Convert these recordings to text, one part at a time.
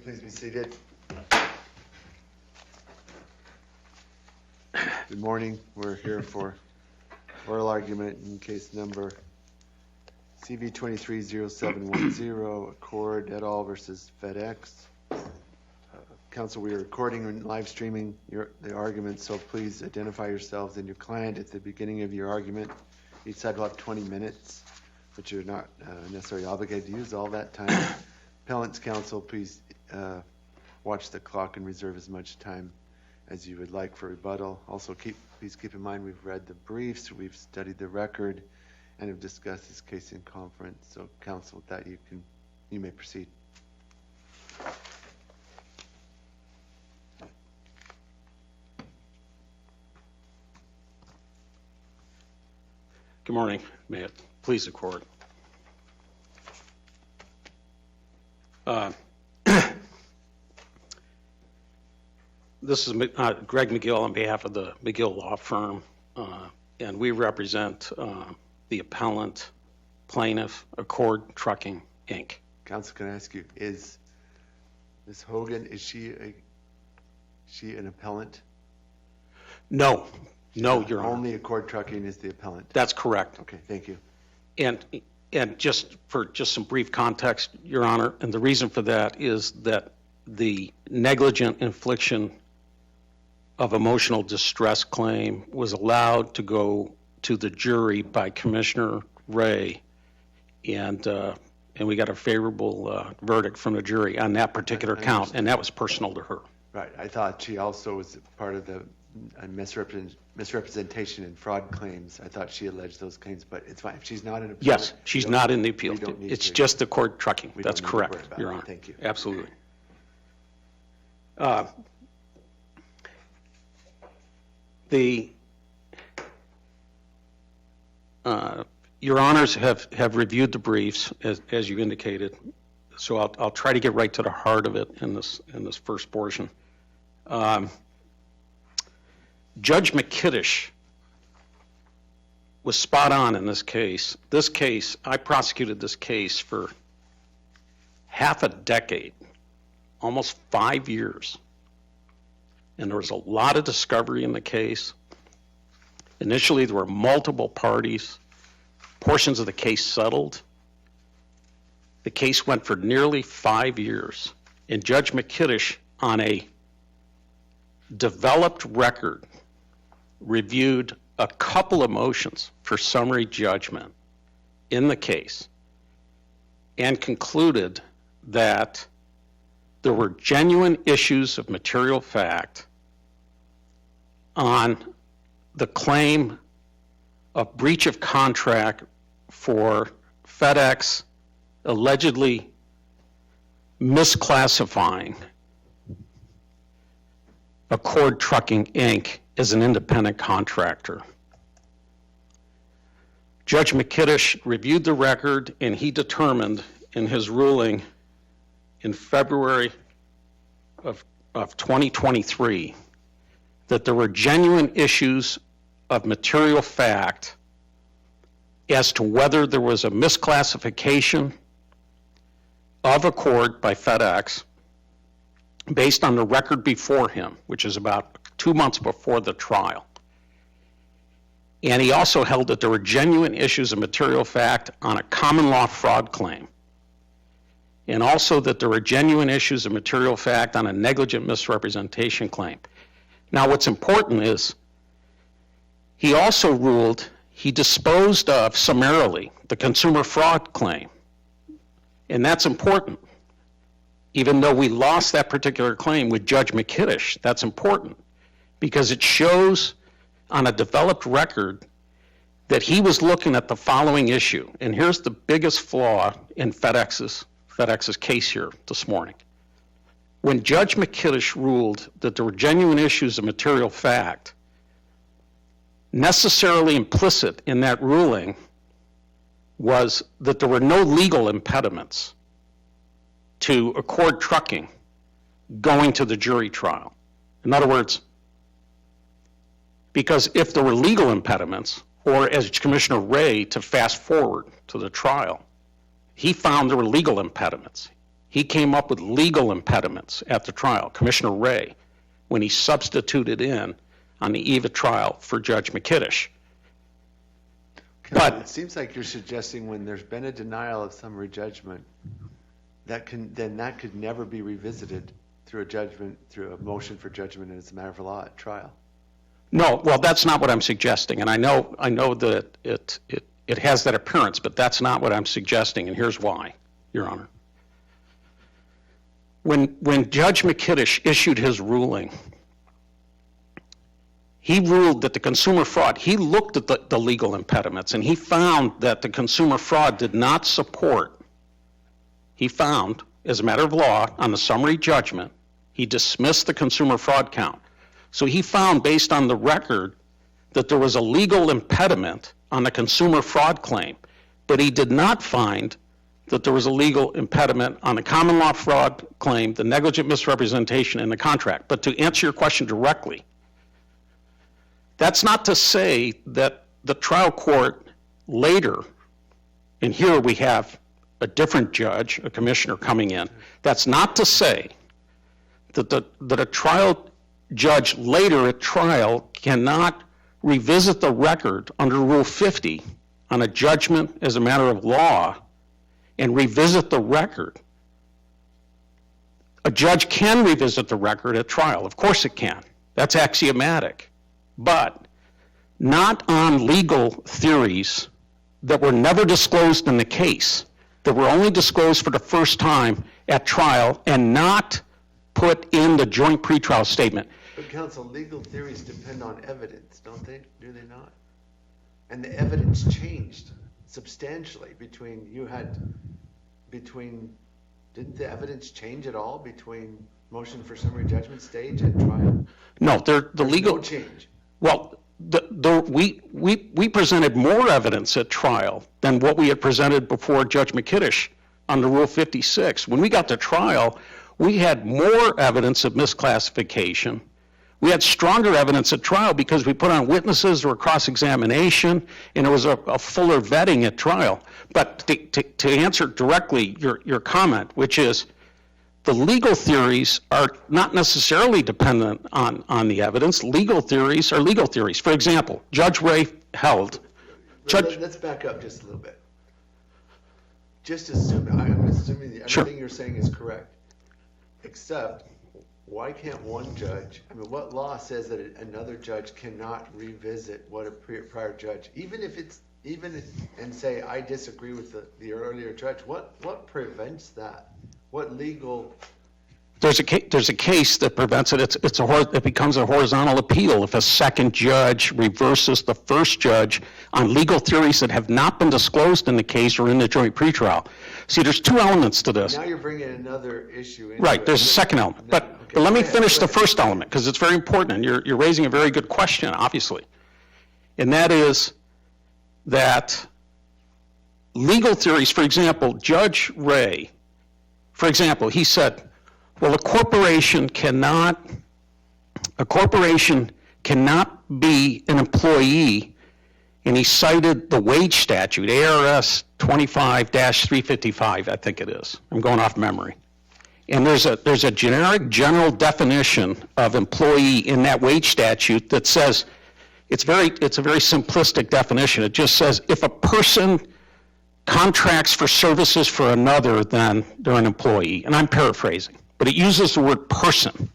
please be seated. Good morning. We're here for oral argument in case number CV230710, Accord et al. Versus FEDEX. Council, we are recording and live streaming the argument, so please identify yourselves and your client at the beginning of your argument. Each side will have 20 minutes, but you're not necessarily obligated to use all that time. Appellant's counsel, please watch the clock and reserve as much time as you would like for rebuttal. Also, please keep in mind we've read the briefs, we've studied the record, and have discussed this case in conference. So, counsel, with that you may proceed. Good morning. May it please the court. This is Greg McGill on behalf of the McGill Law Firm, and we represent the appellant plaintiff, Accord Trucking, Inc. Counsel, can I ask you, is Ms. Hogan, is she an appellant? No, Your Honor. Only Accord Trucking is the appellant? That's correct. Okay, thank you. And just some brief context, Your Honor, and the reason for that is that the negligent infliction of emotional distress claim was allowed to go to the jury by Commissioner Ray, and we got a favorable verdict from the jury on that particular count, and that was personal to her. Right. I thought she also was part of the misrepresentation and fraud claims. I thought she alleged those claims, but it's fine. If she's not in appeal. Yes, she's not in the appeal. It's just the Accord Trucking. That's correct, Your Honor. Thank you. Absolutely. Your Honors have reviewed the briefs as you indicated, so I'll try to get right to the heart of it in this first portion. Judge McKittish was spot on in this case. This case, I prosecuted this case for half a decade, almost 5 years. And there was a lot of discovery in the case. Initially, there were multiple parties. Portions of the case settled. The case went for nearly 5 years. And Judge McKittish, on a developed record, reviewed a couple of motions for summary judgment in the case and concluded that there were genuine issues of material fact on the claim of breach of contract for FedEx allegedly misclassifying Accord Trucking, Inc. as an independent contractor. Judge McKittish reviewed the record and he determined in his ruling in February of 2023 that there were genuine issues of material fact as to whether there was a misclassification of Accord by FedEx based on the record before him, which is about 2 months before the trial. And he also held that there were genuine issues of material fact on a common law fraud claim, and also that there were genuine issues of material fact on a negligent misrepresentation claim. Now, what's important is he also ruled he disposed of summarily the consumer fraud claim, and that's important. Even though we lost that particular claim with Judge McKittish, that's important because it shows on a developed record that he was looking at the following issue. And here's the biggest flaw in FedEx's case here this morning. When Judge McKittish ruled that there were genuine issues of material fact, necessarily implicit in that ruling was that there were no legal impediments to Accord Trucking going to the jury trial. In other words, because if there were legal impediments, or as Commissioner Ray, to fast forward to the trial, he found there were legal impediments. he came up with legal impediments at the trial, Commissioner Ray, when he substituted in on the eve of trial for Judge McKittish. But it seems like you're suggesting when there's been a denial of summary judgment, that could never be revisited through a motion for judgment as a matter of law at trial. No, well, that's not what I'm suggesting, and I know that it has that appearance, but that's not what I'm suggesting, and here's why, Your Honor. When Judge McKittish issued his ruling, he ruled that the consumer fraud, he looked at the legal impediments, and he found that the consumer fraud did not support. He found, as a matter of law, on the summary judgment, he dismissed the consumer fraud count. So he found, based on the record, that there was a legal impediment on the consumer fraud claim, but he did not find that there was a legal impediment on the common law fraud claim, the negligent misrepresentation, and the contract. But to answer your question directly, that's not to say that the trial court later, and here we have a different judge, a commissioner coming in, that's not to say that a trial judge later at trial cannot revisit the record under Rule 50 on a judgment as a matter of law and revisit the record. A judge can revisit the record at trial. Of course it can. That's axiomatic. But not on legal theories that were never disclosed in the case, that were only disclosed for the first time at trial and not put in the joint pretrial statement. But counsel, legal theories depend on evidence, don't they? Do they not? And the evidence changed substantially didn't the evidence change at all between motion for summary judgment stage and trial? No, the legal. No change. Well, we presented more evidence at trial than what we had presented before Judge McKittish under Rule 56. When we got to trial, we had more evidence of misclassification. We had stronger evidence at trial because we put on witnesses or cross-examination, and it was a fuller vetting at trial. But to answer directly your comment, which is the legal theories are not necessarily dependent on the evidence. Legal theories are legal theories. For example, Judge Ray held. Let's back up just a little bit. I'm assuming that everything you're saying is correct, except why can't one judge, what law says that another judge cannot revisit what a prior judge, and say, I disagree with the earlier judge? What prevents that? What legal? There's a case that prevents it. It becomes a horizontal appeal if a second judge reverses the first judge on legal theories that have not been disclosed in the case or in the joint pretrial. See, there's two elements to this. Now you're bringing another issue into Right, it. there's a second element. But let me finish the first element, because it's very important, and you're raising a very good question, obviously. And that is that legal theories, for example, Judge Ray, for example, he said, well, a corporation cannot be an employee, and he cited the wage statute, ARS 25-355, I think it is. I'm going off memory. And there's a generic general definition of employee in that wage statute that says, it's a very simplistic definition. It just says if a person contracts for services for another, then they're an employee. And I'm paraphrasing, but it uses the word person.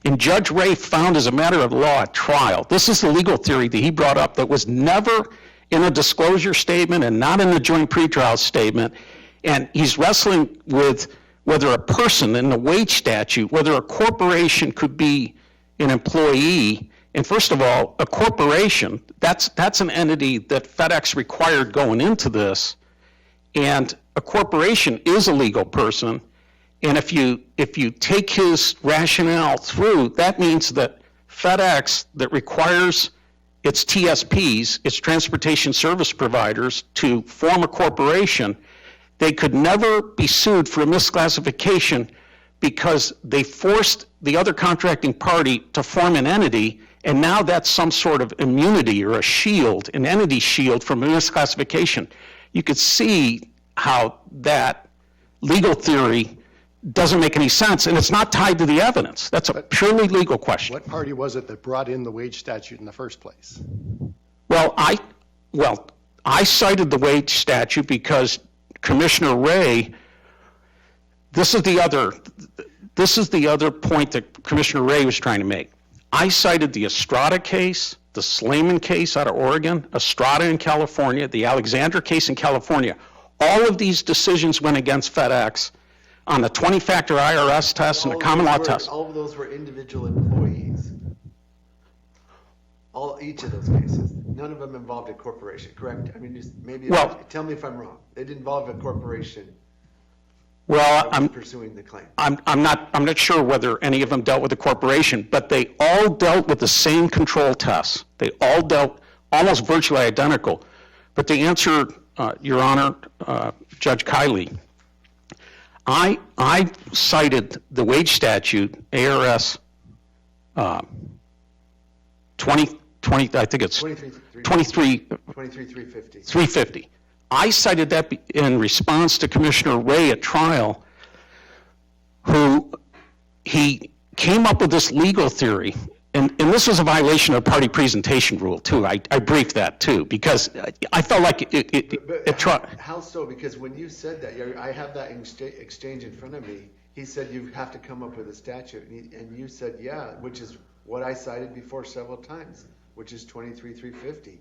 And Judge Ray found, as a matter of law at trial, this is the legal theory that he brought up that was never in a disclosure statement and not in the joint pretrial statement. And he's wrestling with whether a person in the wage statute, whether a corporation could be an employee. And first of all, a corporation, that's an entity that FedEx required going into this. And a corporation is a legal person. And if you take his rationale through, that means that FedEx, that requires its TSPs, its transportation service providers, to form a corporation, they could never be sued for a misclassification because they forced the other contracting party to form an entity, and now that's some sort of immunity or a shield, an entity shield from a misclassification. You could see how that legal theory doesn't make any sense, and it's not tied to the evidence. That's a purely legal question. What party was it that brought in the wage statute in the first place? Well, I cited the wage statute because Commissioner Ray, this is the other point that Commissioner Ray was trying to make. I cited the Estrada case, the Slayman case out of Oregon, Estrada in California, the Alexander case in California. All of these decisions went against FedEx on the 20-factor IRS test and the common law test. All of those were individual employees. Each of those cases. None of them involved a corporation, correct? I mean, tell me if I'm wrong. They didn't involve a corporation. Well, I'm pursuing the claim. I'm not sure whether any of them dealt with a corporation, but they all dealt with the same control tests. They all dealt almost virtually identical. But to answer, Your Honor, Judge Kiley, I cited the wage statute, ARS 23, I think it's 23,350. I cited that in response to Commissioner Ray at trial, who he came up with this legal theory, and this was a violation of party presentation rule too. I briefed that too, because I felt like How so? Because when you said that, I have that exchange in front of me. He said you have to come up with a statute, and you said yeah, which is what I cited before several times, which is 23,350.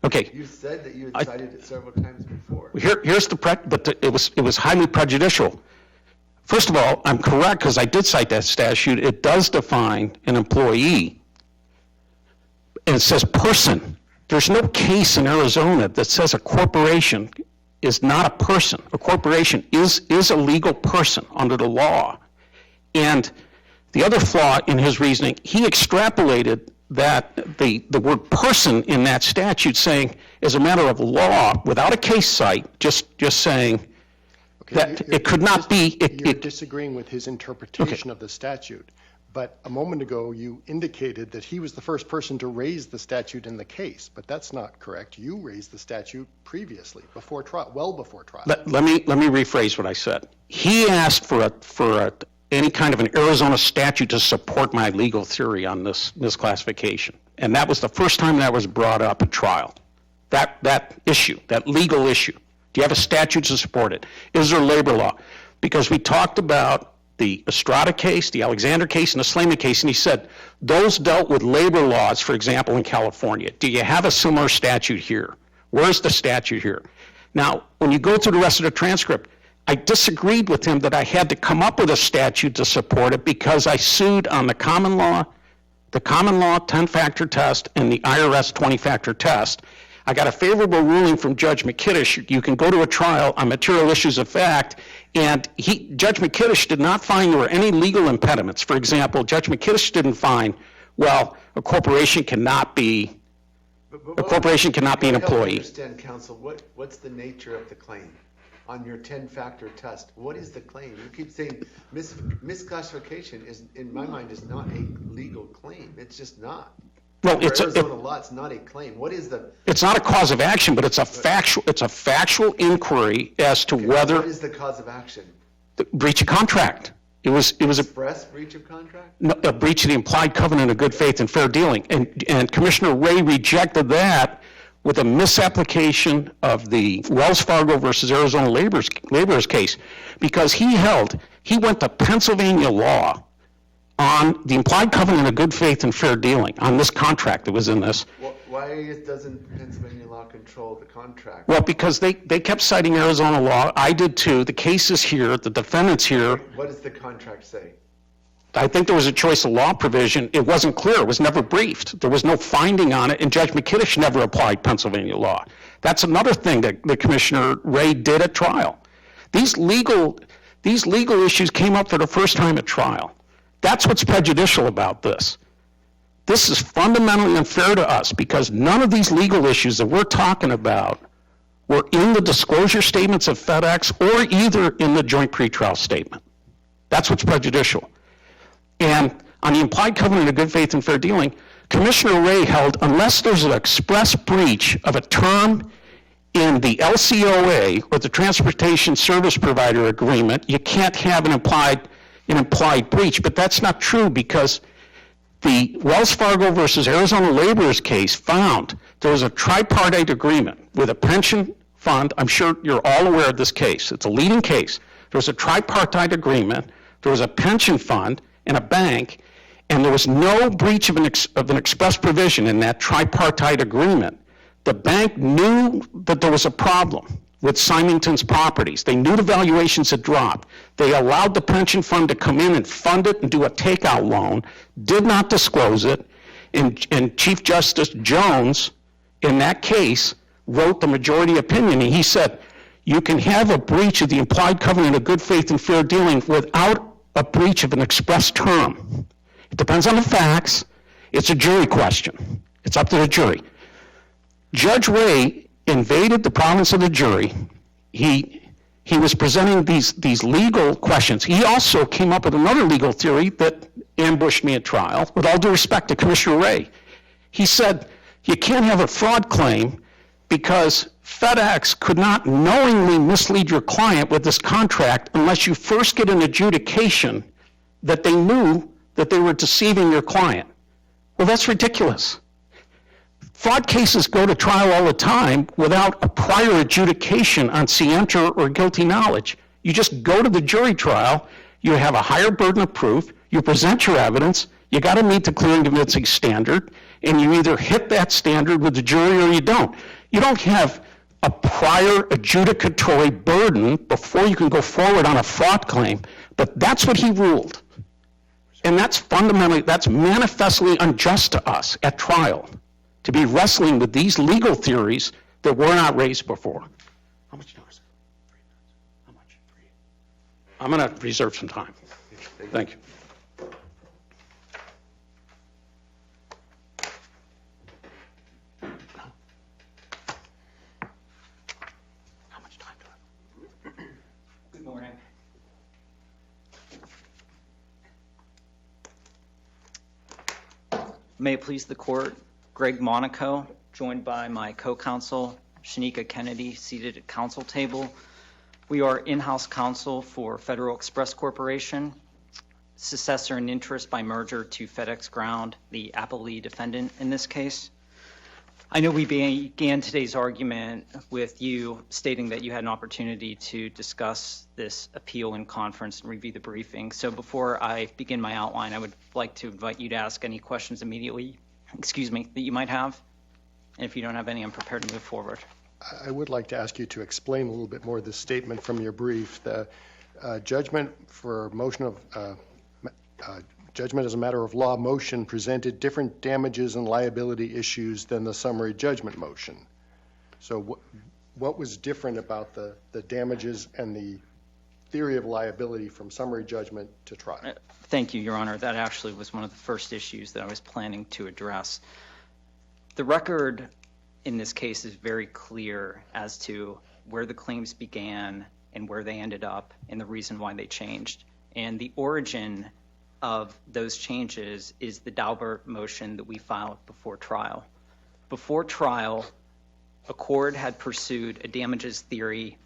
Okay. You said that you had cited it several times before. Here's but it was highly prejudicial. First of all, I'm correct because I did cite that statute. It does define an employee, and it says person. There's no case in Arizona that says a corporation is not a person. A corporation is a legal person under the law. And the other flaw in his reasoning, he extrapolated that the word person in that statute saying, as a matter of law, without a case cite, just saying that it could not be. You're disagreeing with his interpretation of the statute. But a moment ago, you indicated that he was the first person to raise the statute in the case. But that's not correct. You raised the statute previously, before trial, well before trial. Let me rephrase what I said. He asked for any kind of an Arizona statute to support my legal theory on this misclassification. And that was the first time that was brought up at trial. That issue, that legal issue. Do you have a statute to support it? Is there labor law? Because we talked about the Estrada case, the Alexander case, and the Slayman case, and he said those dealt with labor laws, for example, in California. Do you have a similar statute here? Where's the statute here? Now, when you go through the rest of the transcript, I disagreed with him that I had to come up with a statute to support it because I sued on the common law 10-factor test and the IRS 20-factor test. I got a favorable ruling from Judge McKittish. You can go to a trial on material issues of fact, and Judge McKittish did not find there were any legal impediments. For example, Judge McKittish didn't find, well, a corporation cannot be an employee. I understand, counsel, what's the nature of the claim? On your 10-factor test, what is the claim? You keep saying misclassification is, in my mind, is not a legal claim. It's just not. Well, Arizona law, it's not a claim. What is the? It's not a cause of action, but it's a factual inquiry as to whether. What is the cause of action? The breach of contract. It was express breach of contract? No, a breach of the implied covenant of good faith and fair dealing, and Commissioner Ray rejected that with a misapplication of the Wells Fargo versus Arizona laborers case, because he went to Pennsylvania law on the implied covenant of good faith and fair dealing on this contract that was in this. Well, why doesn't Pennsylvania law control the contract? Well, because they kept citing Arizona law. I did too. The case is here. The defendant's here. What does the contract say? I think there was a choice of law provision. It wasn't clear. It was never briefed. There was no finding on it, and Judge McKittish never applied Pennsylvania law. That's another thing that Commissioner Ray did at trial. These legal issues came up for the first time at trial. That's what's prejudicial about this. This is fundamentally unfair to us because none of these legal issues that we're talking about were in the disclosure statements of FedEx or either in the joint pretrial statement. That's what's prejudicial. And on the implied covenant of good faith and fair dealing, Commissioner Ray held unless there's an express breach of a term in the LCOA or the Transportation Service Provider Agreement, you can't have an implied an implied breach, but that's not true because the Wells Fargo versus Arizona Laborers case found there was a tripartite agreement with a pension fund. I'm sure you're all aware of this case. It's a leading case. There was a tripartite agreement. There was a pension fund and a bank, and there was no breach of an express provision in that tripartite agreement. The bank knew that there was a problem with Symington's properties. They knew the valuations had dropped. They allowed the pension fund to come in and fund it and do a takeout loan, did not disclose it, and Chief Justice Jones, in that case, wrote the majority opinion, and he said, you can have a breach of the implied covenant of good faith and fair dealing without a breach of an express term. It depends on the facts. It's a jury question. It's up to the jury. Judge Ray invaded the province of the jury. He was presenting these legal questions. He also came up with another legal theory that ambushed me at trial, with all due respect to Commissioner Ray. He said, you can't have a fraud claim because FedEx could not knowingly mislead your client with this contract unless you first get an adjudication that they knew that they were deceiving your client. Well, that's ridiculous. Fraud cases go to trial all the time without a prior adjudication on scienter or guilty knowledge. You just go to the jury trial, you have a higher burden of proof, you present your evidence, you got to meet the clear and convincing standard, and you either hit that standard with the jury or you don't. You don't have a prior adjudicatory burden before you can go forward on a fraud claim, but that's what he ruled. And that's manifestly unjust to us at trial, to be wrestling with these legal theories that were not raised before. How much time is it? 3 minutes. How much? 3. I'm going to reserve some time. Thank you. How much time do I have? Good morning. May it please the court, Greg Monaco, joined by my co-counsel, Shanika Kennedy, seated at counsel table. We are in-house counsel for Federal Express Corporation, successor in interest by merger to FedEx Ground, the appellee defendant in this case. I know we began today's argument with you stating that you had an opportunity to discuss this appeal in conference and review the briefing. So before I begin my outline, I would like to invite you to ask any questions immediately, that you might have. And if you don't have any, I'm prepared to move forward. I would like to ask you to explain a little bit more this statement from your brief. The judgment for motion of judgment as a matter of law motion presented different damages and liability issues than the summary judgment motion. So what was different about the damages and the theory of liability from summary judgment to trial? Thank you, Your Honor. That actually was one of the first issues that I was planning to address. The record in this case is very clear as to where the claims began and where they ended up and the reason why they changed. And the origin of those changes is the Daubert motion that we filed before trial. Before trial, Accord had pursued a damages theory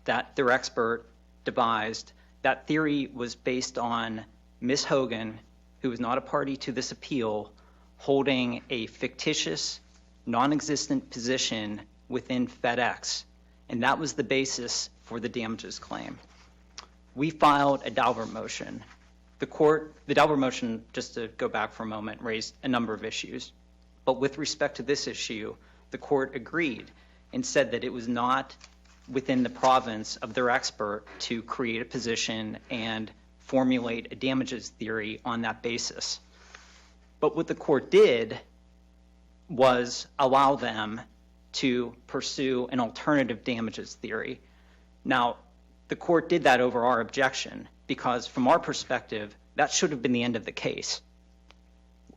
that their expert devised. That theory was based on Ms. Hogan, who was not a party to this appeal, holding a fictitious, non-existent position within FedEx, and that was the basis for the damages claim. We filed a Daubert motion. The Daubert motion, just to go back for a moment, raised a number of issues. But with respect to this issue, the court agreed and said that it was not within the province of their expert to create a position and formulate a damages theory on that basis. But what the court did was allow them to pursue an alternative damages theory. Now, the court did that over our objection because from our perspective, that should have been the end of the case.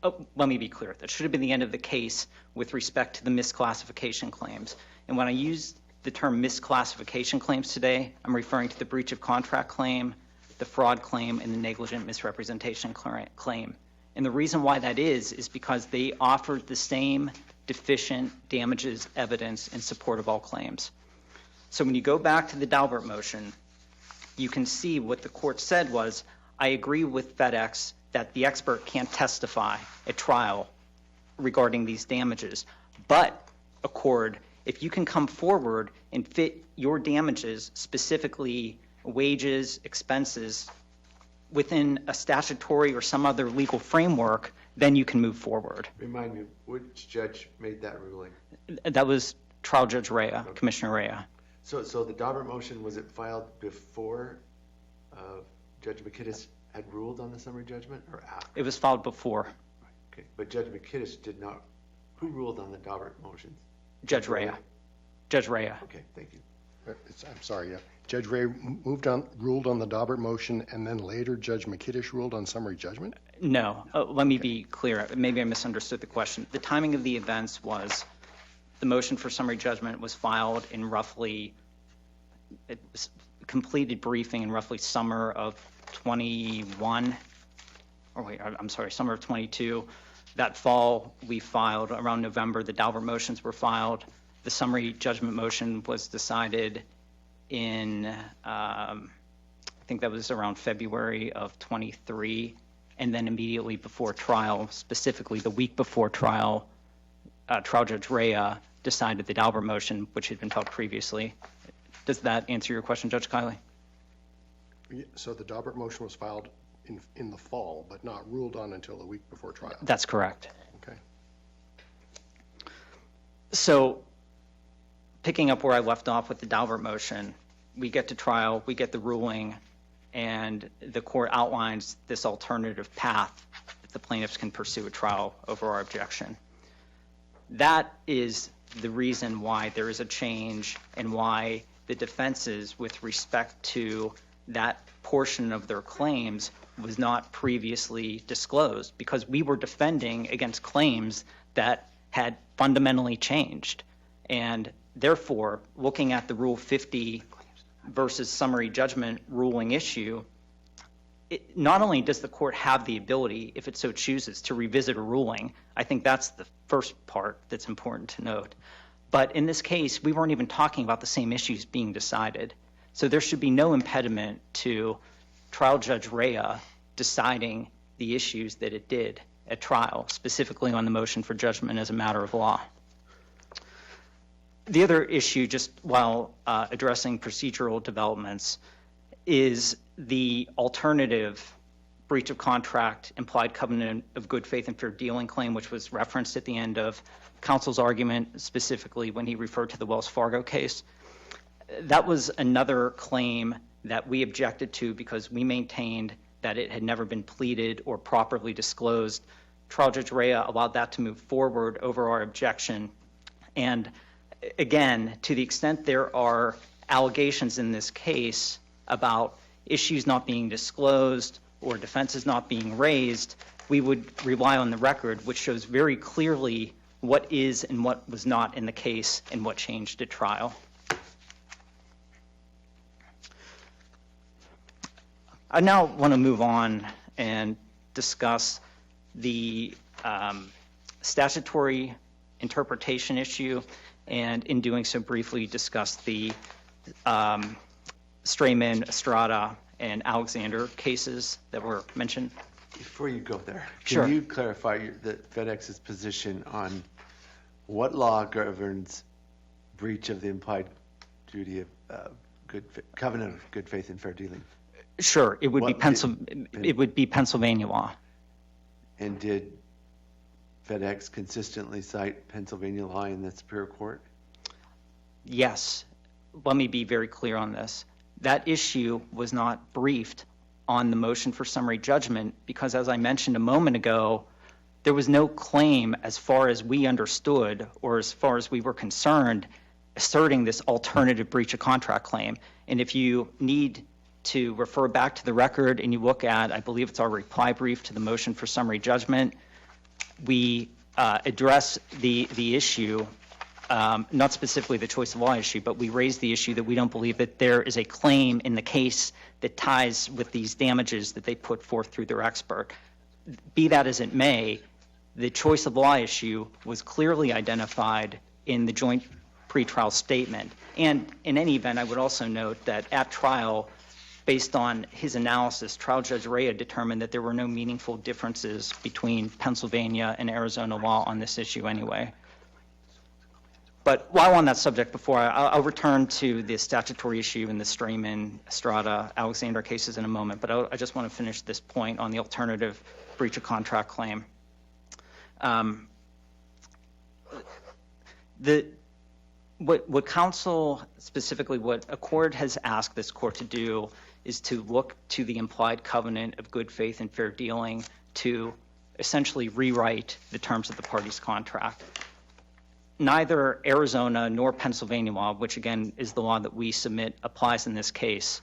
Let me be clear. That should have been the end of the case with respect to the misclassification claims. And when I use the term misclassification claims today, I'm referring to the breach of contract claim, the fraud claim, and the negligent misrepresentation claim. And the reason why that is because they offered the same deficient damages evidence in support of all claims. So when you go back to the Daubert motion, you can see what the court said was, I agree with FedEx that the expert can't testify at trial regarding these damages. But, Accord, if you can come forward and fit your damages, specifically wages, expenses, within a statutory or some other legal framework, then you can move forward. Remind me, which judge made that ruling? That was Trial Judge Rea, Commissioner Rea. So the Daubert motion, was it filed before Judge McKittis had ruled on the summary judgment or after? It was filed before. Okay, but Judge McKittis did not, who ruled on the Daubert motions? Judge Rea. Judge Rea. Okay, thank you. I'm sorry, Judge Ray ruled on the Daubert motion, and then later Judge McKittis ruled on summary judgment? No, let me be clear. Maybe I misunderstood the question. The timing of the events was the motion for summary judgment was filed in roughly, it was completed briefing in roughly summer of 21, or wait, I'm sorry, summer of 22. That fall, we filed around November, the Daubert motions were filed. The summary judgment motion was decided in, I think that was around February of 23, and then immediately before trial, specifically the week before trial, Trial Judge Rea decided the Daubert motion, which had been filed previously. Does that answer your question, Judge Kiley? So the Daubert motion was filed in the fall, but not ruled on until the week before trial? That's correct. Okay. So picking up where I left off with the Daubert motion, we get to trial, we get the ruling, and the court outlines this alternative path that the plaintiffs can pursue a trial over our objection. That is the reason why there is a change and why the defenses with respect to that portion of their claims was not previously disclosed, because we were defending against claims that had fundamentally changed. And therefore, looking at the Rule 50 versus summary judgment ruling issue, not only does the court have the ability, if it so chooses, to revisit a ruling, I think that's the first part that's important to note. But in this case, we weren't even talking about the same issues being decided. So there should be no impediment to Trial Judge Rea deciding the issues that it did at trial, specifically on the motion for judgment as a matter of law. The other issue, just while addressing procedural developments, is the alternative breach of contract, implied covenant of good faith and fair dealing claim, which was referenced at the end of counsel's argument, specifically when he referred to the Wells Fargo case. That was another claim that we objected to because we maintained that it had never been pleaded or properly disclosed. Trial Judge Rea allowed that to move forward over our objection. And again, to the extent there are allegations in this case about issues not being disclosed or defenses not being raised, we would rely on the record, which shows very clearly what is and what was not in the case and what changed at trial. I now want to move on and discuss the statutory interpretation issue, and in doing so briefly discuss the Strayman, Estrada, and Alexander cases that were mentioned. Before you go there, Sure. can you clarify FedEx's position on what law governs breach of the implied duty of covenant of good faith and fair dealing? Sure, it would What be Pennsylvania law. And did FedEx consistently cite Pennsylvania law in the Superior Court? Yes. Let me be very clear on this. That issue was not briefed on the motion for summary judgment because, as I mentioned a moment ago, there was no claim, as far as we understood or as far as we were concerned, asserting this alternative breach of contract claim. And if you need to refer back to the record and you look at, I believe it's our reply brief to the motion for summary judgment, we address the issue, not specifically the choice of law issue, but we raised the issue that we don't believe that there is a claim in the case that ties with these damages that they put forth through their expert. Be that as it may, the choice of law issue was clearly identified in the joint pretrial statement. And in any event, I would also note that at trial, based on his analysis, trial judge Rea determined that there were no meaningful differences between Pennsylvania and Arizona law on this issue anyway. But while on that subject, I'll return to the statutory issue in the Strayman, Estrada, Alexander cases in a moment, but I just want to finish this point on the alternative breach of contract claim. What counsel, specifically what Accord has asked this court to do, is to look to the implied covenant of good faith and fair dealing to essentially rewrite the terms of the party's contract. Neither Arizona nor Pennsylvania law, which again is the law that we submit applies in this case,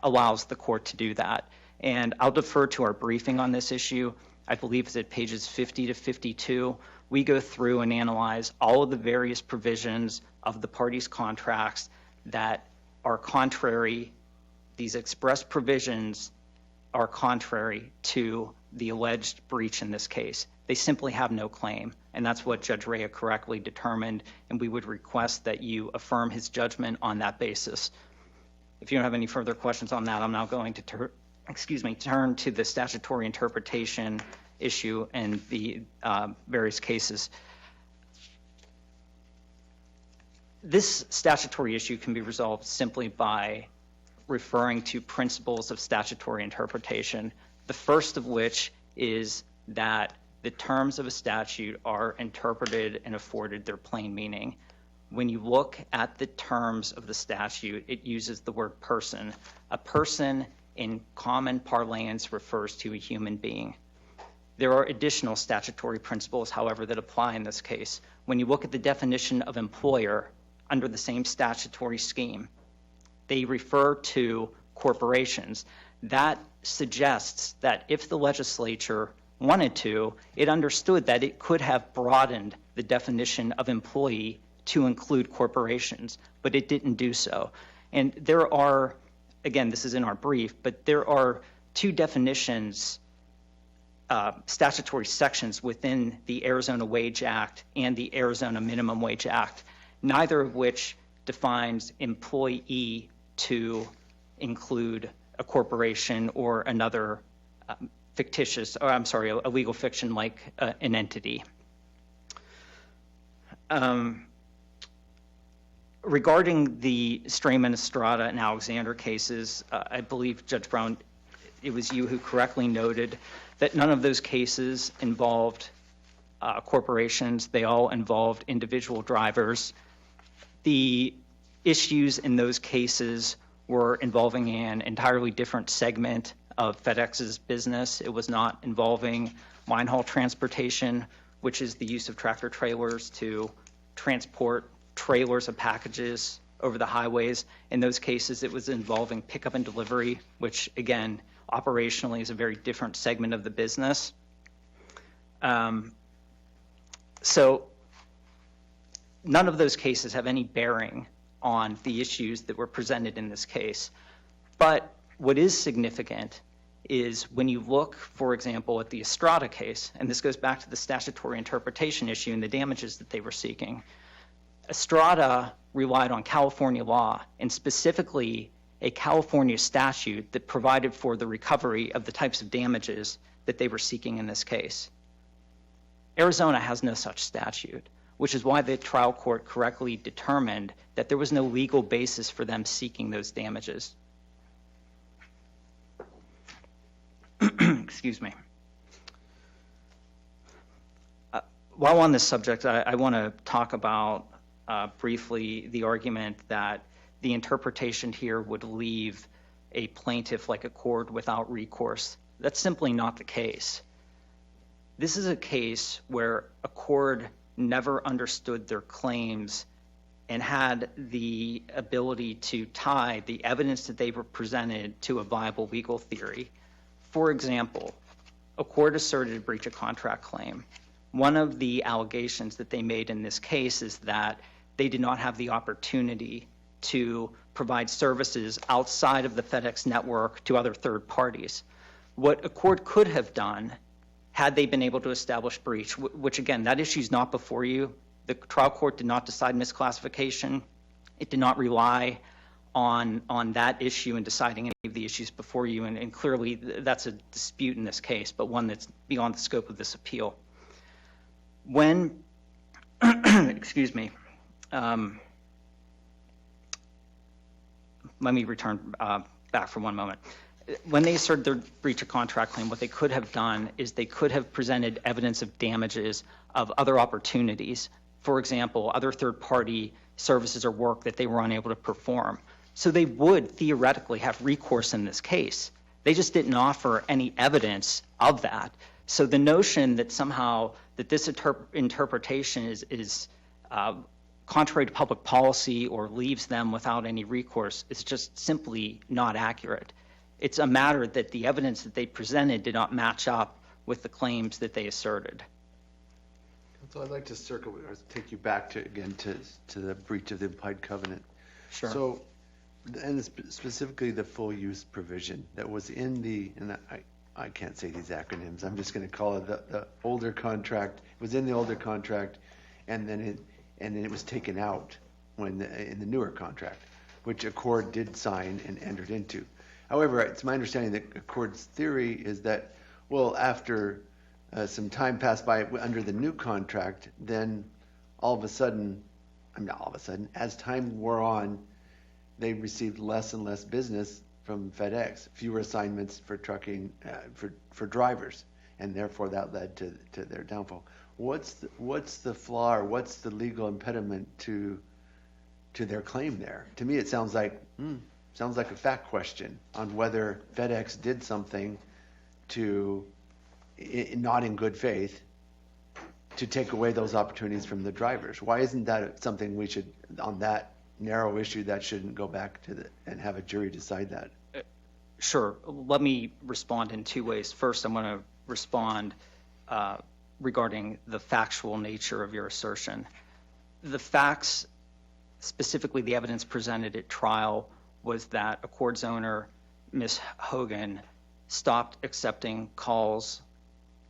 allows the court to do that. And I'll defer to our briefing on this issue. I believe it's at pages 50 to 52. We go through and analyze all of the various provisions of the party's contracts that are contrary. These express provisions are contrary to the alleged breach in this case. They simply have no claim, and that's what Judge Rea correctly determined, and we would request that you affirm his judgment on that basis. If you don't have any further questions on that, I'm now going to turn to the statutory interpretation issue and the various cases. This statutory issue can be resolved simply by referring to principles of statutory interpretation, the first of which is that the terms of a statute are interpreted and afforded their plain meaning. When you look at the terms of the statute, it uses the word person. A person in common parlance refers to a human being. There are additional statutory principles, however, that apply in this case. When you look at the definition of employer under the same statutory scheme, they refer to corporations. That suggests that if the legislature wanted to, it understood that it could have broadened the definition of employee to include corporations, but it didn't do so. And there are, again, this is in our brief, but there are two definitions, statutory sections within the Arizona Wage Act and the Arizona Minimum Wage Act, neither of which defines employee to include a corporation or another a legal fiction like an entity. Regarding the Strayman, Estrada, and Alexander cases, I believe, Judge Brown, it was you who correctly noted that none of those cases involved corporations. They all involved individual drivers. The issues in those cases were involving an entirely different segment of FedEx's business. It was not involving line haul transportation, which is the use of tractor trailers to transport trailers of packages over the highways. In those cases, it was involving pickup and delivery, which again, operationally is a very different segment of the business. So none of those cases have any bearing on the issues that were presented in this case. But what is significant is when you look, for example, at the Estrada case, and this goes back to the statutory interpretation issue and the damages that they were seeking, Estrada relied on California law, and specifically a California statute that provided for the recovery of the types of damages that they were seeking in this case. Arizona has no such statute, which is why the trial court correctly determined that there was no legal basis for them seeking those damages. Excuse me. While on this subject, I want to talk about briefly the argument that the interpretation here would leave a plaintiff like Accord without recourse. That's simply not the case. This is a case where Accord never understood their claims and had the ability to tie the evidence that they were presented to a viable legal theory. For example, Accord asserted a breach of contract claim. One of the allegations that they made in this case is that they did not have the opportunity to provide services outside of the FedEx network to other third parties. What Accord could have done had they been able to establish breach, which again, that issue is not before you. The trial court did not decide misclassification. It did not rely on that issue in deciding any of of the issues before you, and clearly that's a dispute in this case, but one that's beyond the scope of this appeal. When, excuse me, let me return back for one moment. When they asserted their breach of contract claim, what they could have done is they could have presented evidence of damages of other opportunities. For example, other third-party services or work that they were unable to perform. So they would theoretically have recourse in this case. They just didn't offer any evidence of that. So the notion that somehow that this interpretation is contrary to public policy or leaves them without any recourse is just simply not accurate. It's a matter that the evidence that they presented did not match up with the claims that they asserted. So I'd like to take you back to the breach of the implied covenant. Sure. So, and specifically the full use provision that was in and I can't say these acronyms. I'm just going to call it the older contract. It was in the older contract, and then it was taken out in the newer contract, which Accord did sign and entered into. However, it's my understanding that Accord's theory is that, well, after some time passed by under the new contract, then all of a sudden, as time wore on, they received less and less business from FedEx, fewer assignments for trucking, for drivers, and therefore that led to their downfall. What's the flaw, or what's the legal impediment to their claim there? To me, it sounds like a fact question on whether FedEx did something not in good faith, to take away those opportunities from the drivers. Why isn't that something we should, on that narrow issue, that shouldn't go back and have a jury decide that? Sure. Let me respond in two ways. First, I'm going to respond regarding the factual nature of your assertion. The facts, specifically the evidence presented at trial, was that Accord's owner, Ms. Hogan, stopped accepting calls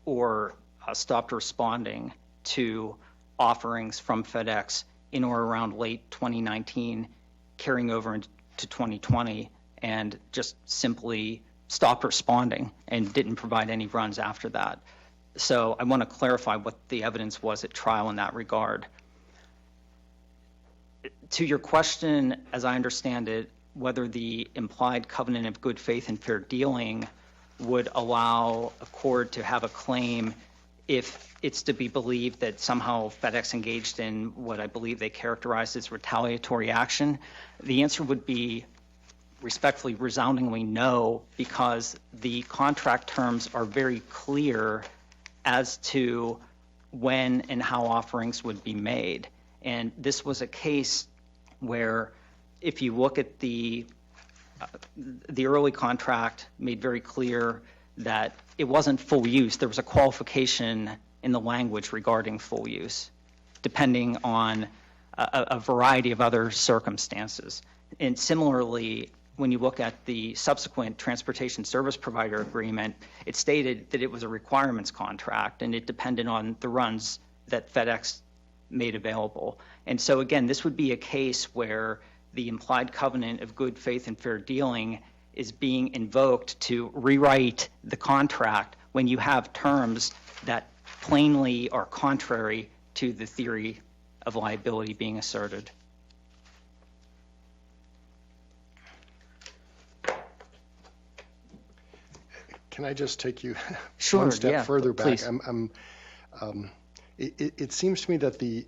or stopped responding to offerings from FedEx in or around late 2019, carrying over into 2020, and just simply stopped responding and didn't provide any runs after that. So I want to clarify what the evidence was at trial in that regard. To your question, as I understand it, whether the implied covenant of good faith and fair dealing would allow Accord to have a claim if it's to be believed that somehow FedEx engaged in what I believe they characterized as retaliatory action, the answer would be respectfully, resoundingly no, because the contract terms are very clear as to when and how offerings would be made. And this was a case where, if you look at the early contract, made very clear that it wasn't full use. There was a qualification in the language regarding full use, depending on a variety of other circumstances. And similarly, when you look at the subsequent transportation service provider agreement, it stated that it was a requirements contract and it depended on the runs that FedEx made available. And so again, this would be a case where the implied covenant of good faith and fair dealing is being invoked to rewrite the contract when you have terms that plainly are contrary to the theory of liability being asserted. Can I just take you Sure, one step yeah, further back? please. It seems to me that the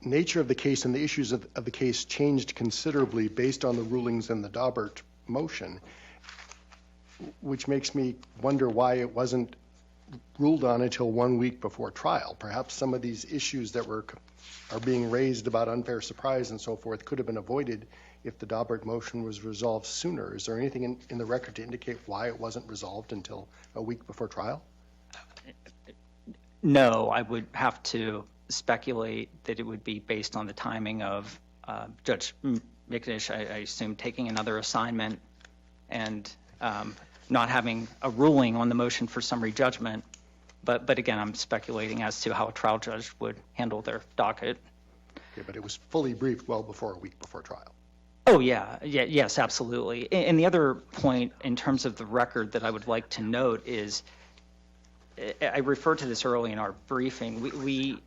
nature of the case and the issues of the case changed considerably based on the rulings in the Daubert motion, which makes me wonder why it wasn't ruled on until 1 week before trial. Perhaps some of these issues that are being raised about unfair surprise and so forth could have been avoided if the Daubert motion was resolved sooner. Is there anything in the record to indicate why it wasn't resolved until a week before trial? No, I would have to speculate that it would be based on the timing of Judge Miknish, I assume, taking another assignment and not having a ruling on the motion for summary judgment. But again, I'm speculating as to how a trial judge would handle their docket. Okay, but it was fully briefed well before a week before trial. Oh, yes, absolutely. And the other point in terms of the record that I would like to note is, I referred to this early in our briefing, we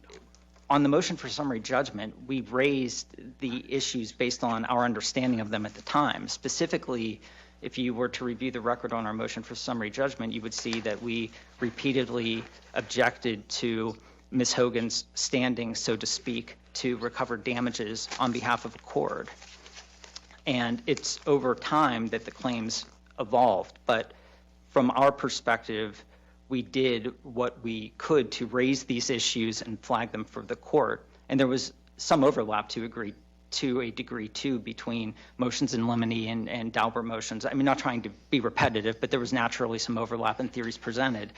on the motion for summary judgment, we raised the issues based on our understanding of them at the time. Specifically, if you were to review the record on our motion for summary judgment, you would see that we repeatedly objected to Ms. Hogan's standing, so to speak, to recover damages on behalf of Accord. And it's over time that the claims evolved. But from our perspective, we did what we could to raise these issues and flag them for the court. And there was some overlap to a degree too between motions in limine and Daubert motions. I mean, not trying to be repetitive, but there was naturally some overlap in theories presented.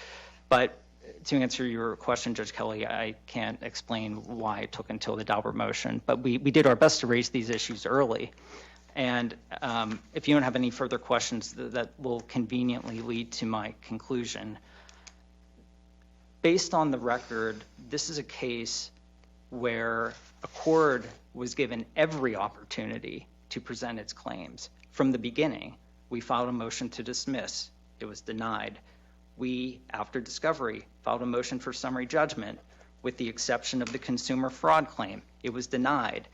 But to answer your question, Judge Kelly, I can't explain why it took until the Daubert motion, but we did our best to raise these issues early. And if you don't have any further questions, that will conveniently lead to my conclusion. Based on the record, this is a case where Accord was given every opportunity to present its claims. From the beginning, we filed a motion to dismiss. It was denied. We, after discovery, filed a motion for summary judgment with the exception of the consumer fraud claim. It was denied.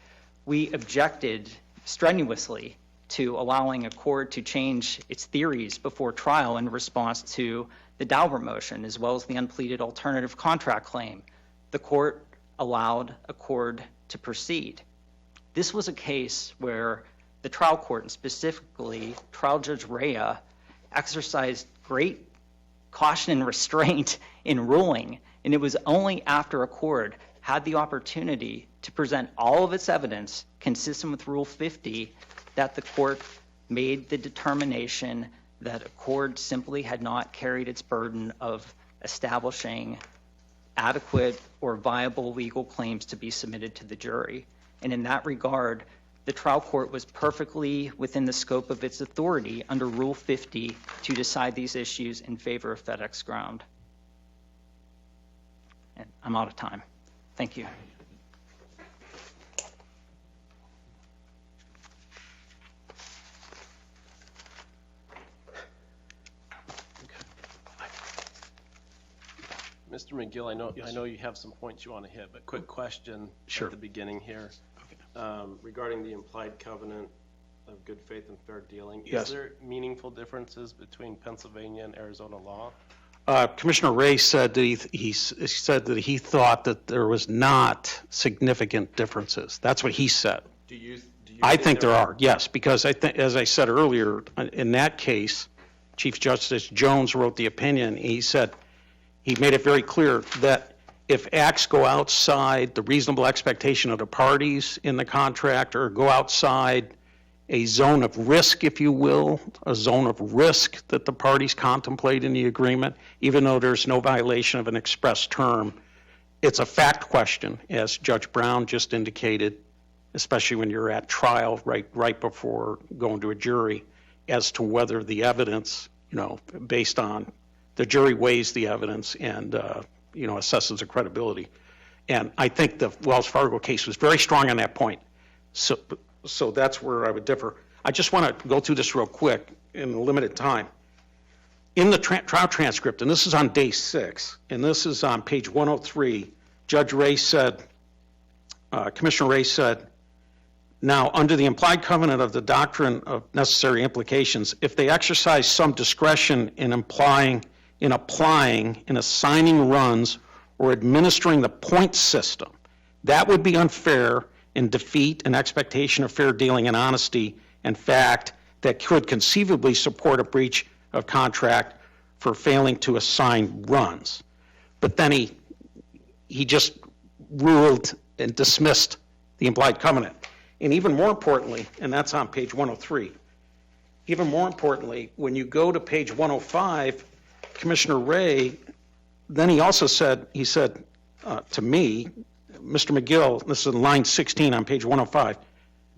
We objected strenuously to allowing Accord to change its theories before trial in response to the Daubert motion, as well as the unpleaded alternative contract claim. The court allowed Accord to proceed. This was a case where the trial court, and specifically trial Judge Rea, exercised great caution and restraint in ruling, and it was only after Accord had the opportunity to present all of its evidence consistent with Rule 50 that the court made the determination that Accord simply had not carried its burden of establishing adequate or viable legal claims to be submitted to the jury. And in that regard, the trial court was perfectly within the scope of its authority under Rule 50 to decide these issues in favor of FEDEX ground. And I'm out of time. Thank you. Mr. McGill, I know you have some points you want to hit, but quick question Sure. at the beginning here. Regarding the implied covenant of good faith and fair dealing. Yes. Is there meaningful differences between Pennsylvania and Arizona law? Commissioner Ray said that he said that he thought that there was not significant differences. That's what he said. Do you I think there are, yes, because I think, as I said earlier, in that case, Chief Justice Jones wrote the opinion. He said, he made it very clear that if acts go outside the reasonable expectation of the parties in the contract or go outside a zone of risk, if you will, a zone of risk that the parties contemplate in the agreement, even though there's no violation of an express term, it's a fact question, as Judge Brown just indicated, especially when you're at trial right before going to a jury, as to whether the evidence, based on the jury weighs the evidence and, assesses the credibility. And I think the Wells Fargo case was very strong on that point. So that's where I would differ. I just want to go through this real quick in a limited time. In the trial transcript, and this is on day 6, and this is on page 103, Judge Ray said, Commissioner Ray said, now, under the implied covenant of the doctrine of necessary implications, if they exercise some discretion in applying, in assigning runs or administering the point system, that would be unfair and defeat an expectation of fair dealing and honesty, in fact, that could conceivably support a breach of contract for failing to assign runs. But then he just ruled and dismissed the implied covenant. And even more importantly, and that's on page 103, even more importantly, when you go to page 105, Commissioner Ray, then he also said, to me, Mr. McGill, this is in line 16 on page 105,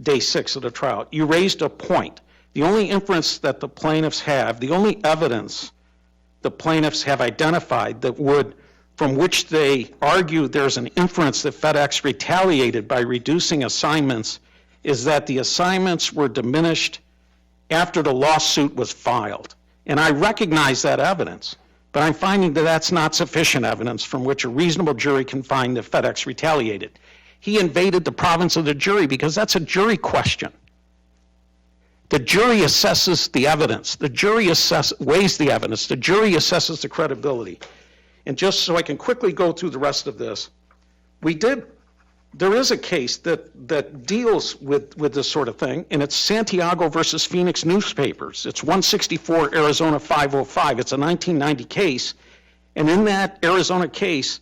day 6 of the trial, you raised a point. The only inference that the plaintiffs have, the only evidence the plaintiffs have identified that would, from which they argue there's an inference that FedEx retaliated by reducing assignments is that the assignments were diminished after the lawsuit was filed. And I recognize that evidence, but I'm finding that that's not sufficient evidence from which a reasonable jury can find that FedEx retaliated. He invaded the province of the jury because that's a jury question. The jury assesses the evidence. The jury weighs the evidence. The jury assesses the credibility. And just so I can quickly go through the rest of this, there is a case that deals with this sort of thing, and it's Santiago versus Phoenix Newspapers. It's 164 Arizona 505. It's a 1990 case. And in that Arizona case,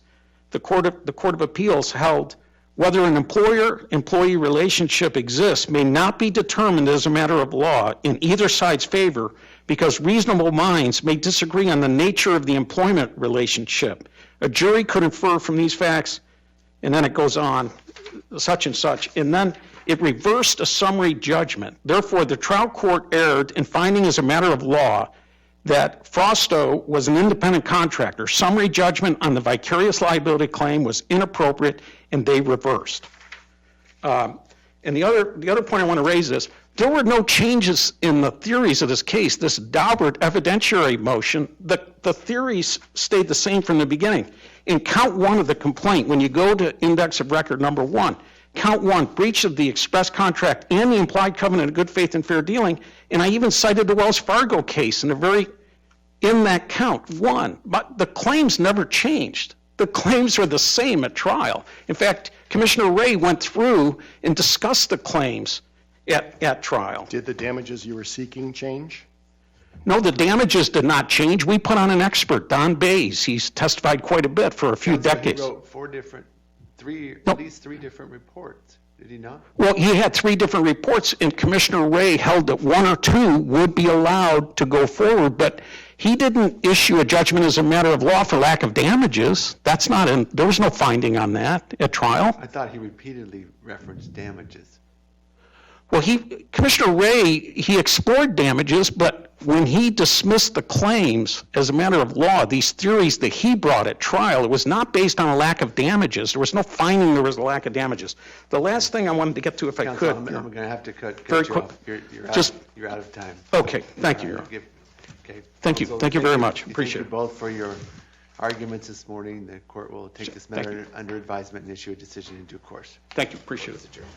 the Court of Appeals held whether an employer-employee relationship exists may not be determined as a matter of law in either side's favor because reasonable minds may disagree on the nature of the employment relationship. A jury could infer from these facts, and then it goes on, such and such, and then it reversed a summary judgment. Therefore, the trial court erred in finding as a matter of law that Frosto was an independent contractor. Summary judgment on the vicarious liability claim was inappropriate, and they reversed. And the other point I want to raise is, there were no changes in the theories of this case. This Daubert evidentiary motion, the theories stayed the same from the beginning. In count one of the complaint, when you go to index of record number 1, count 1, breach of the express contract and the implied covenant of good faith and fair dealing, and I even cited the Wells Fargo case in that count 1. But the claims never changed. The claims were the same at trial. In fact, Commissioner Ray went through and discussed the claims at trial. Did the damages you were seeking change? No, the damages did not change. We put on an expert, Don Bays. He's testified quite a bit for a few decades. He wrote at least three different reports, did he not? Well, he had 3 different reports, and Commissioner Ray held that 1 or 2 would be allowed to go forward, but he didn't issue a judgment as a matter of law for lack of damages. There was no finding on that at trial. I thought he repeatedly referenced damages. Well, Commissioner Ray, he explored damages, but when he dismissed the claims as a matter of law, these theories that he brought at trial, it was not based on a lack of damages. There was no finding there was a lack of damages. The last thing I wanted to get to, if I could. I'm going to have to cut Very you quick. off. You're out of time. Okay, thank you, Your Honor. Okay. Thank you. Counsel, Thank you very much. Appreciate Thank it. you both for your arguments this morning. The court will take this Thank matter under advisement and issue a decision in due course. Thank you, appreciate it. Adjourned.